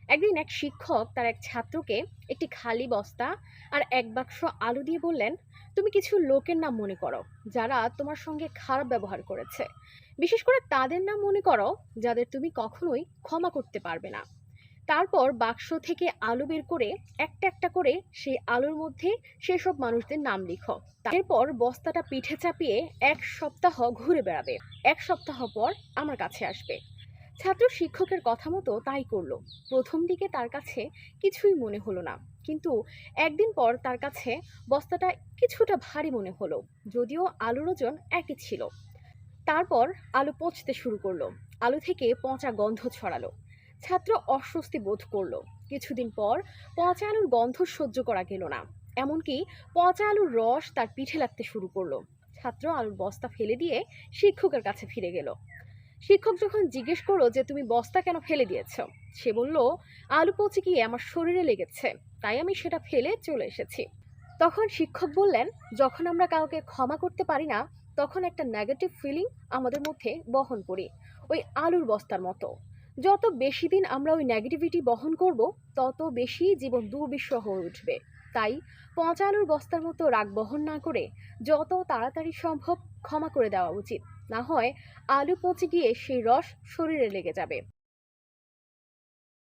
একদিন এক শিক্ষক তার এক ছাত্রকে একটি খালি বস্তা আর এক বাক্স আলু দিয়ে বললেন, তুমি কিছু লোকের নাম মনে করো যারা তোমার সঙ্গে খারাপ ব্যবহার করেছে। বিশেষ করে তাদের নাম মনে করো যাদের তুমি কখনোই ক্ষমা করতে পারবে না। তারপর বাক্স থেকে আলু বের করে একটা একটা করে সেই আলুর মধ্যে সেসব মানুষদের নাম লিখো। এরপর বস্তাটা পিঠে চাপিয়ে 1 সপ্তাহ ঘুরে বেড়াবে। 1 সপ্তাহ পর আমার কাছে আসবে। ছাত্র শিক্ষকের কথা মতো তাই করলো। প্রথম দিকে তার কাছে কিছুই মনে হলো না, কিন্তু একদিন পর তার কাছে বস্তাটা কিছুটা ভারী মনে হলো, যদিও আলুর ওজন একই ছিল। তারপর আলু পচতে শুরু করলো। আলু থেকে পচা গন্ধ ছড়ালো। ছাত্র অস্বস্তি বোধ করলো। কিছুদিন পর পচা আলুর গন্ধ সহ্য করা গেল না। এমনকি পচা আলুর রস তার পিঠে লাগতে শুরু করলো। ছাত্র আলুর বস্তা ফেলে দিয়ে শিক্ষকের কাছে ফিরে গেল। শিক্ষক যখন জিজ্ঞেস করলো যে তুমি বস্তা কেন ফেলে দিয়েছো, সে বলল, আলু পচে গিয়ে আমার শরীরে লেগেছে, তাই আমি সেটা ফেলে চলে এসেছি। তখন শিক্ষক বললেন, যখন আমরা কাউকে ক্ষমা করতে পারি না, তখন একটা নেগেটিভ ফিলিং আমাদের মধ্যে বহন করি, ওই আলুর বস্তার মতো। যত বেশি দিন আমরা ওই নেগেটিভিটি বহন করব, তত বেশি জীবন দুর্বিষহ হয়ে উঠবে। তাই পচা আলুর বস্তার মতো রাগ বহন না করে যত তাড়াতাড়ি সম্ভব ক্ষমা করে দেওয়া উচিত। না হয় আলু পচে গিয়ে সেই রস শরীরে লেগে যাবে।